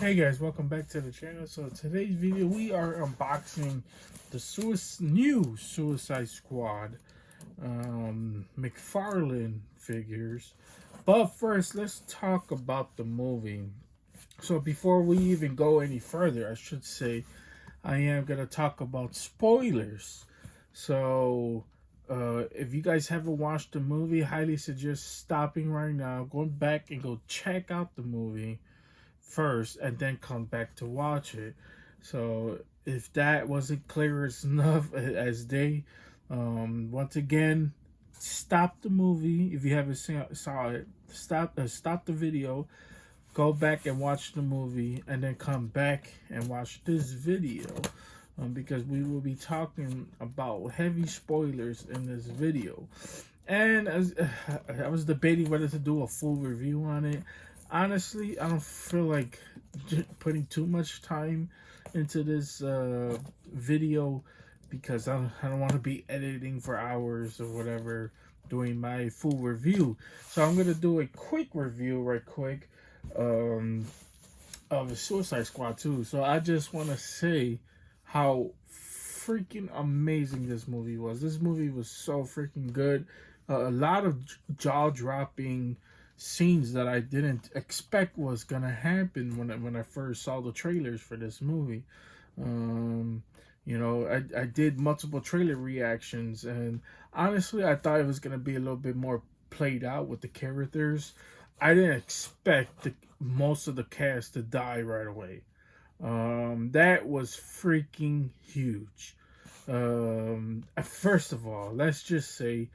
Hey guys, welcome back to the channel. So today's video we are unboxing the new Suicide Squad McFarlane figures. But first, let's talk about the movie. So before we even go any further, I should say I am gonna talk about spoilers. So if you guys haven't watched the movie, highly suggest stopping right now, going back and go check out the movie first and then come back to watch it. So if that wasn't clear enough as day, once again, stop the movie if you haven't saw it. Stop the video, go back and watch the movie, and then come back and watch this video. Because we will be talking about heavy spoilers in this video. And as I was debating whether to do a full review on it, honestly, I don't feel like putting too much time into this video because I don't want to be editing for hours or whatever doing my full review. So I'm gonna do a quick review, right quick, um, of the Suicide Squad 2. So I just want to say how freaking amazing this movie was. This movie was so freaking good. A lot of jaw dropping scenes that I didn't expect was gonna happen when I first saw the trailers for this movie. Um, I did multiple trailer reactions, and honestly, I thought it was gonna be a little bit more played out with the characters. I didn't expect most of the cast to die right away. That was freaking huge. First of all, let's just say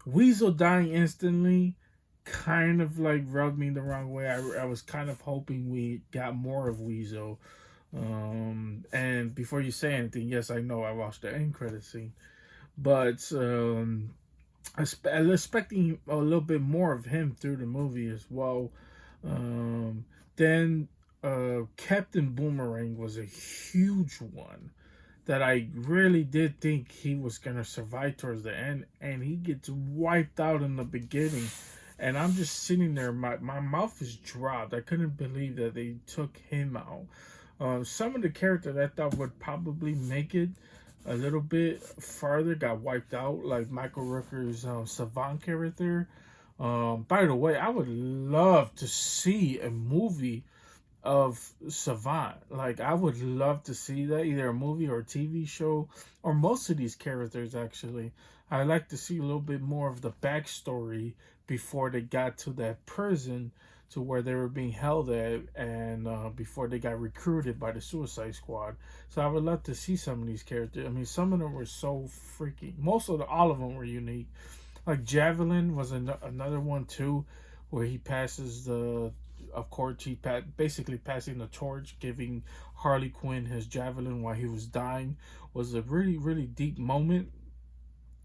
Weasel dying instantly kind of like rubbed me the wrong way. I was kind of hoping we got more of Weasel. And before you say anything, yes, I know I watched the end credit scene, but I was expecting a little bit more of him through the movie as well. Then Captain Boomerang was a huge one that I really did think he was gonna survive towards the end, and he gets wiped out in the beginning. And I'm just sitting there, my mouth is dropped. I couldn't believe that they took him out. Some of the characters I thought would probably make it a little bit farther got wiped out, like Michael Rooker's Savant character. By the way, I would love to see a movie of Savant. Like, I would love to see that, either a movie or a TV show, or most of these characters actually. I'd like to see a little bit more of the backstory before they got to that prison to where they were being held at, and before they got recruited by the Suicide Squad. So I would love to see some of these characters. I mean, some of them were so freaking. All of them were unique. Like Javelin was another one too, where he passes the. Of course, basically passing the torch, giving Harley Quinn his javelin while he was dying, was a really really deep moment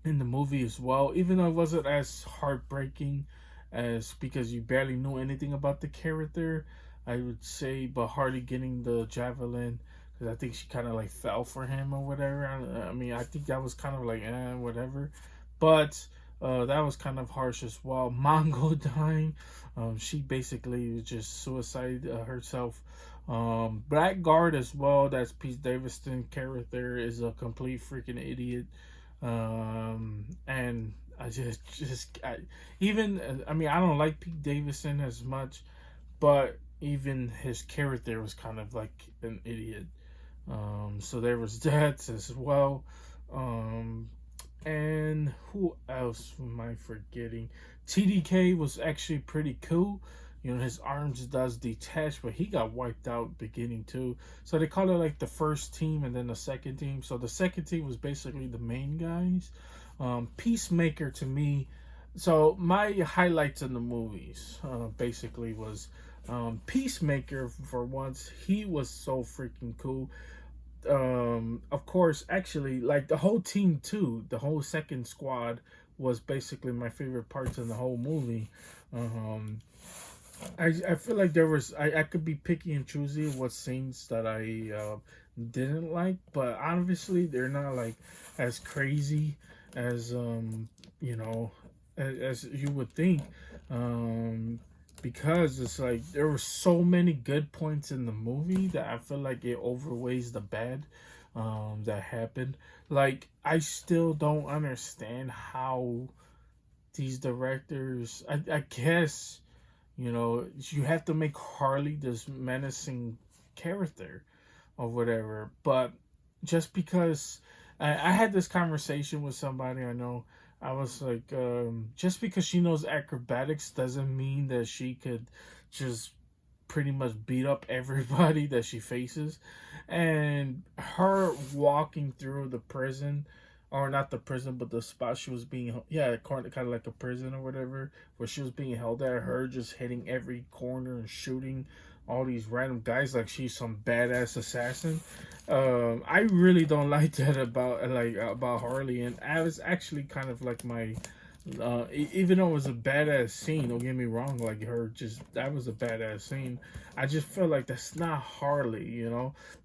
in the movie as well. Even though it wasn't as heartbreaking as because you barely knew anything about the character, I would say. But Harley getting the javelin, because I think she kind of like fell for him or whatever. I mean, I think that was kind of like whatever, but that was kind of harsh as well. Mongo dying, she basically was just suicide herself. Blackguard as well. That's Pete Davidson character is a complete freaking idiot. And I mean, I don't like Pete Davidson as much, but even his character was kind of like an idiot. So there was that as well. Um, and who else am I forgetting? TDK was actually pretty cool. His arms does detach, but he got wiped out beginning too. So they call it like the first team and then the second team. So the second team was basically the main guys. Peacemaker to me. So my highlights in the movies basically was Peacemaker for once. He was so freaking cool. Of course, actually, like the whole team too, the whole second squad was basically my favorite parts in the whole movie. Um, I feel like I could be picky and choosy what scenes that I didn't like, but obviously they're not like as crazy as you know as you would think. Um, because it's like there were so many good points in the movie that I feel like it overweighs the bad that happened. Like I still don't understand how these directors. I guess you have to make Harley this menacing character or whatever, but just because I had this conversation with somebody I know. I was like, just because she knows acrobatics doesn't mean that she could just pretty much beat up everybody that she faces. And her walking through the prison, or not the prison, but the spot she was being, yeah, kind of like a prison or whatever, where she was being held at, her just hitting every corner and shooting all these random guys like she's some badass assassin. I really don't like that about Harley, and I was actually kind of like my even though it was a badass scene, don't get me wrong, like her just that was a badass scene. I just feel like that's not Harley.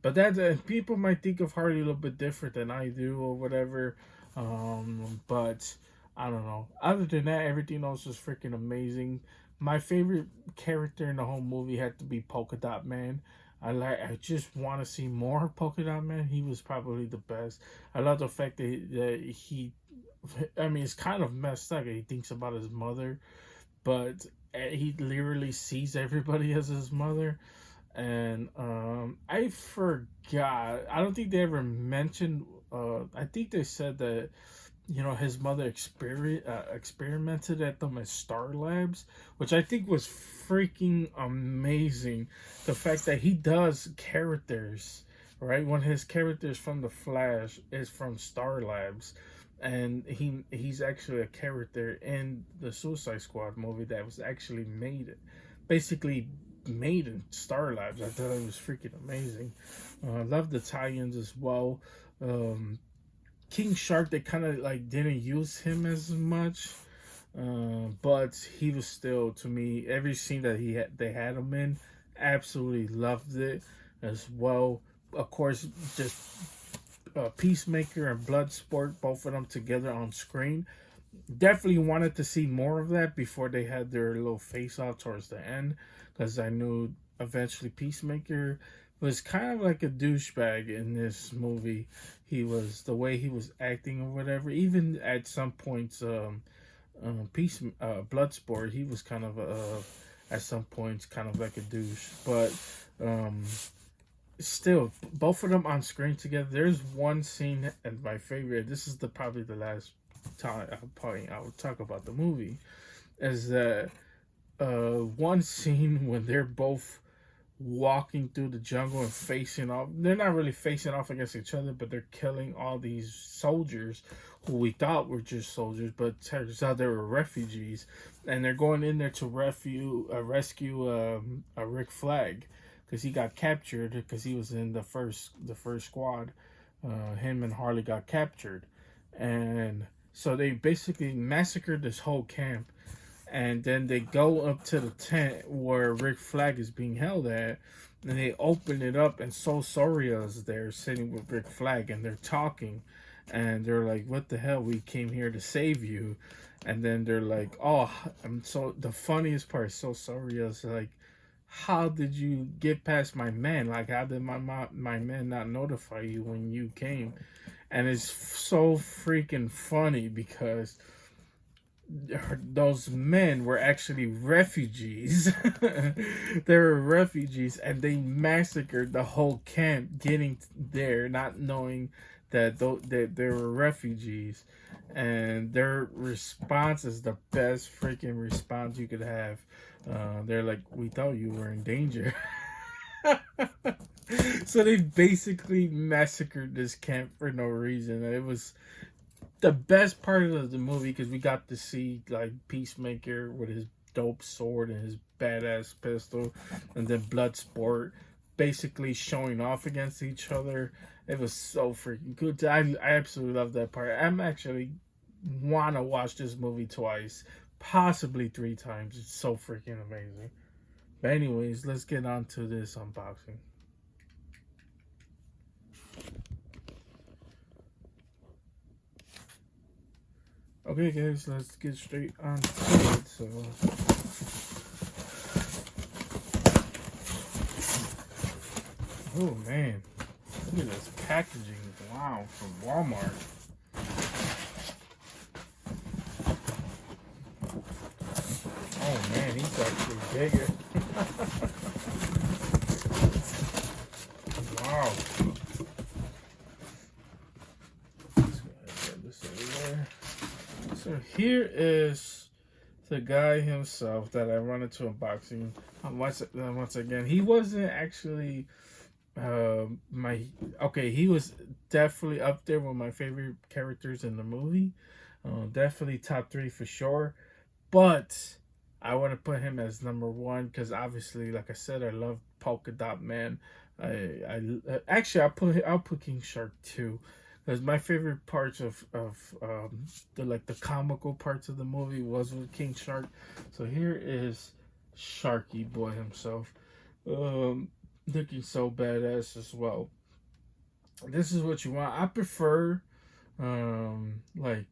But that people might think of Harley a little bit different than I do or whatever. But I don't know. Other than that, everything else was freaking amazing. My favorite character in the whole movie had to be Polka Dot Man. I just want to see more Polka Dot Man. He was probably the best. I love the fact that he I mean, it's kind of messed up. He thinks about his mother, but he literally sees everybody as his mother. And I forgot. I don't think they ever mentioned. I think they said that his mother experimented at them as Star Labs, which I think was freaking amazing. The fact that he does characters, right? One of his characters from the Flash is from Star Labs, and he's actually a character in the Suicide Squad movie that was actually basically made in Star Labs. I thought it was freaking amazing. I love the tie-ins as well. King Shark, they kind of like didn't use him as much, but he was still, to me, every scene that they had him in, absolutely loved it as well. Of course, just Peacemaker and Bloodsport, both of them together on screen. Definitely wanted to see more of that before they had their little face off towards the end, because I knew eventually Peacemaker was kind of like a douchebag in this movie. He was, the way he was acting or whatever. Even at some points, Bloodsport, he was kind of at some points kind of like a douche, but still, both of them on screen together. There's one scene, and my favorite. This is probably the last time I will talk about the movie. Is that one scene when they're both walking through the jungle and facing off. They're not really facing off against each other, but they're killing all these soldiers who we thought were just soldiers, but turns out they were refugees, and they're going in there to rescue a Rick Flag, because he got captured because he was in the first squad. Him and Harley got captured, and so they basically massacred this whole camp. And then they go up to the tent where Rick Flag is being held at, and they open it up, and Soria is there sitting with Rick Flag, and they're talking, and they're like, "What the hell? We came here to save you." And then they're like, "Oh," and so the funniest part, Soria is like, "How did you get past my men? Like, how did my men not notify you when you came?" And it's so freaking funny because those men were actually refugees. They were refugees, and they massacred the whole camp getting there, not knowing that they were refugees. And their response is the best freaking response you could have. They're like, "We thought you were in danger." So they basically massacred this camp for no reason. It was the best part of the movie because we got to see like Peacemaker with his dope sword and his badass pistol, and then Bloodsport basically showing off against each other. It was so freaking good. I absolutely love that part. I'm actually want to watch this movie twice, possibly 3 times. It's so freaking amazing. But anyways, let's get on to this unboxing. Okay, guys, let's get straight on to it. So, Oh man, look at this packaging. Wow, from Walmart. Oh man, he's actually bigger. Wow. Let's go ahead and get this over there. So here is the guy himself that I run into unboxing. Once again, he wasn't actually my okay. He was definitely up there with my favorite characters in the movie. Definitely top three for sure. But I want to put him as number one because obviously, like I said, I love Polka Dot Man. Actually I'll put King Shark too, because my favorite parts of the comical parts of the movie was with King Shark. So here is Sharky Boy himself, um, looking so badass as well. This is what you want. I prefer like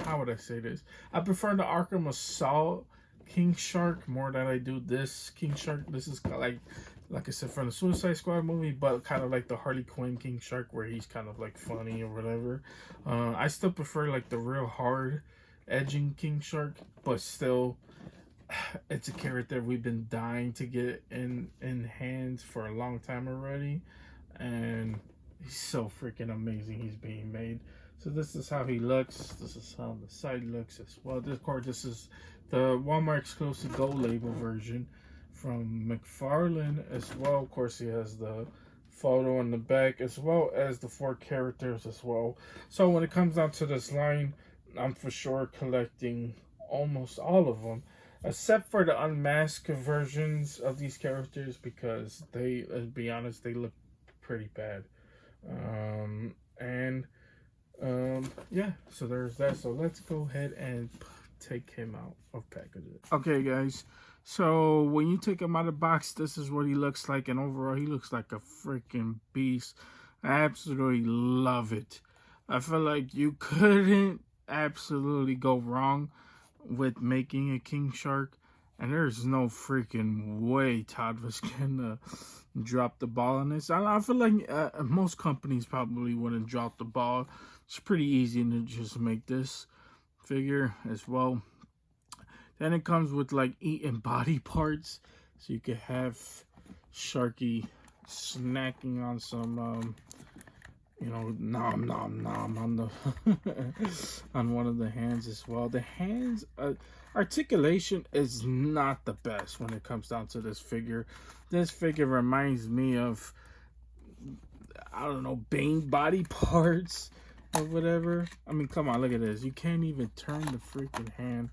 how would I say this? I prefer the Arkham Assault King Shark more than I do this King Shark. This is kind of like I said, from the Suicide Squad movie, but kind of like the Harley Quinn King Shark, where he's kind of like funny or whatever. I still prefer like the real hard edging King Shark, but still, it's a character we've been dying to get in hands for a long time already, and he's so freaking amazing. He's being made. So this is how he looks. This is how the side looks as well. This, of course, this is the Walmart exclusive Gold Label version from McFarlane as well. Of course, he has the photo on the back as well as the 4 characters as well. So when it comes down to this line, I'm for sure collecting almost all of them, except for the unmasked versions of these characters, because they, let's be honest, they look pretty bad. And yeah, so there's that. So let's go ahead and take him out of packages. Okay, guys. So when you take him out of the box, this is what he looks like, and overall, he looks like a freaking beast. I absolutely love it. I feel like you couldn't absolutely go wrong with making a King Shark, and there's no freaking way Todd was gonna drop the ball on this. I feel like most companies probably wouldn't drop the ball. It's pretty easy to just make this figure as well. Then it comes with like eating body parts, so you could have Sharky snacking on some nom nom nom on the on one of the hands as well. The hands articulation is not the best when it comes down to this figure. This figure reminds me of, I don't know, Bane body parts or whatever. I mean, come on, look at this. You can't even turn the freaking hand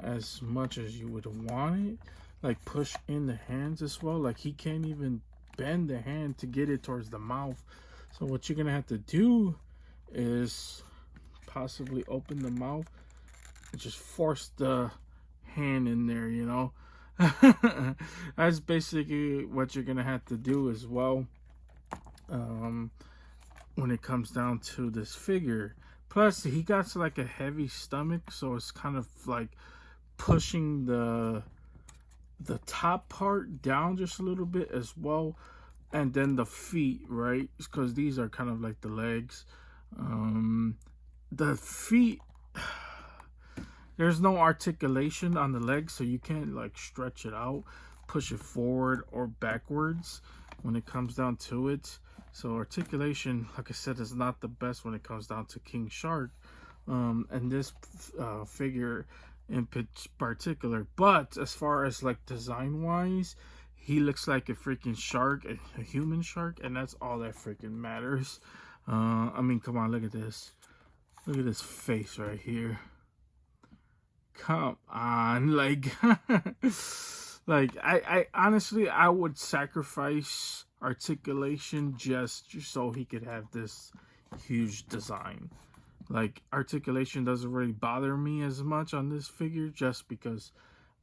as much as you would want it. Like push in the hands as well. Like he can't even bend the hand to get it towards the mouth. So what you're gonna have to do is possibly open the mouth and just force the hand in there, you know. That's basically what you're gonna have to do as well, when it comes down to this figure. Plus he got like a heavy stomach, so it's kind of like pushing the top part down just a little bit as well, and then the feet, right? Because these are kind of like the legs. The feet, there's no articulation on the legs, so you can't like stretch it out, push it forward or backwards when it comes down to it. So articulation, like I said, is not the best when it comes down to King Shark, and this figure in particular. But as far as like design wise, he looks like a freaking shark, a human shark, and that's all that freaking matters. I mean, come on, look at this. Look at this face right here. Come on, like, like I honestly, I would sacrifice articulation just so he could have this huge design. Like articulation doesn't really bother me as much on this figure, just because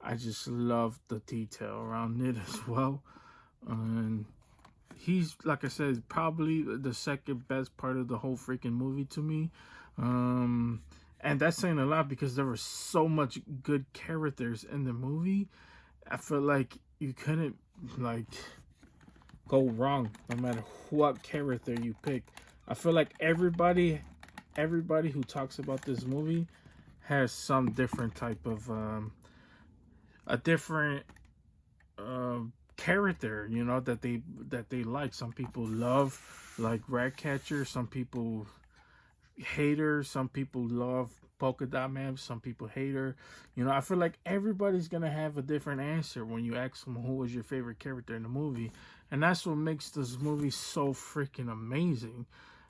I just love the detail around it as well. And he's, like I said, probably the second best part of the whole freaking movie to me. And that's saying a lot, because there were so much good characters in the movie. I feel like you couldn't, like, go wrong no matter what character you pick. I feel like everybody who talks about this movie has some different type of a different uh, character, you know, that they like. Some people love like Ratcatcher, some people hate her, some people love Polka Dot Man, some people hate her. You know, I feel like everybody's gonna have a different answer when you ask them who was your favorite character in the movie, and that's what makes this movie so freaking amazing.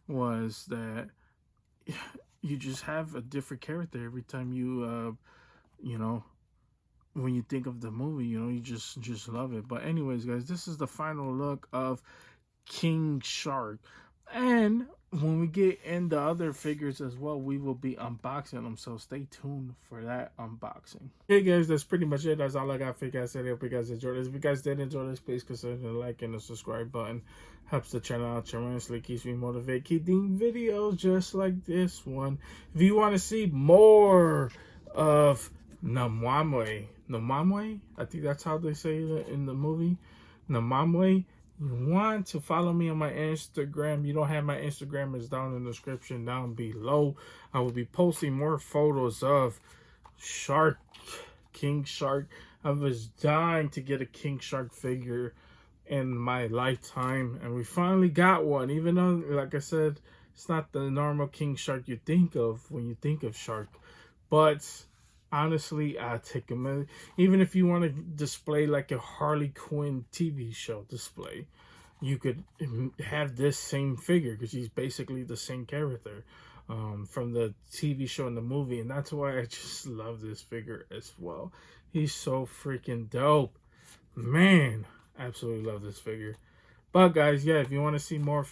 Was that you just have a different character every time you know, when you think of the movie, you know, you just love it. But anyways, guys, this is the final look of King Shark. And when we get in the other figures as well, we will be unboxing them. So stay tuned for that unboxing. Hey guys, that's pretty much it. That's all I got for you guys today. Hope you guys enjoyed this. If you guys did enjoy this, please consider the like and the subscribe button. Helps the channel out tremendously. Keeps me motivated. Keep doing videos just like this one. If you want to see more of Namamwe, I think that's how they say it in the movie. Namamwe. You want to follow me on my Instagram. You don't have my Instagram, it's down in the description down below. I will be posting more photos of Shark, King Shark. I was dying to get a King Shark figure in my lifetime, and we finally got one. Even though, like I said, it's not the normal King Shark you think of when you think of shark, but honestly, I take him. Even if you want to display like a Harley Quinn TV show display, you could have this same figure because he's basically the same character from the TV show and the movie, and that's why I just love this figure as well. He's so freaking dope, man. Absolutely love this figure. But guys, yeah, if you want to see more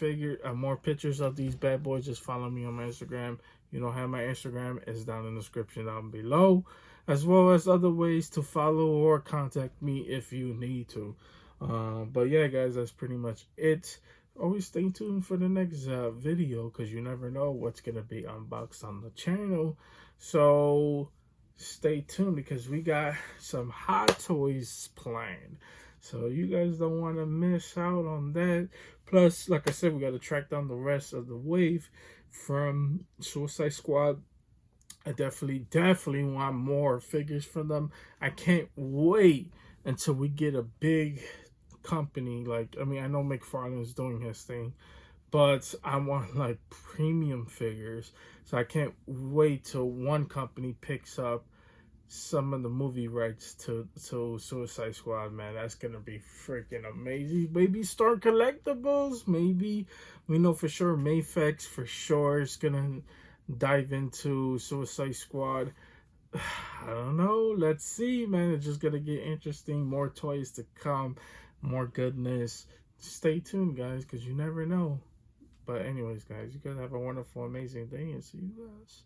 more pictures of these bad boys, just follow me on my Instagram. You don't have my Instagram, it's down in the description down below, as well as other ways to follow or contact me if you need to. But yeah, guys, that's pretty much it. Always stay tuned for the next video because you never know what's gonna be unboxed on the channel. So stay tuned because we got some hot toys planned. So you guys don't want to miss out on that. Plus, like I said, we got to track down the rest of the wave from Suicide Squad. I definitely want more figures from them. I can't wait until we get a big company. Like, I mean, I know McFarlane's doing his thing, but I want like premium figures. So I can't wait till one company picks up some of the movie rights to Suicide Squad, man. That's gonna be freaking amazing. Maybe Star Collectibles, maybe. We know for sure Mayfex for sure is gonna dive into Suicide Squad. I don't know. Let's see, man. It's just gonna get interesting. More toys to come, more goodness. Stay tuned, guys, because you never know. But anyways, guys, you guys have a wonderful, amazing day, and see you guys.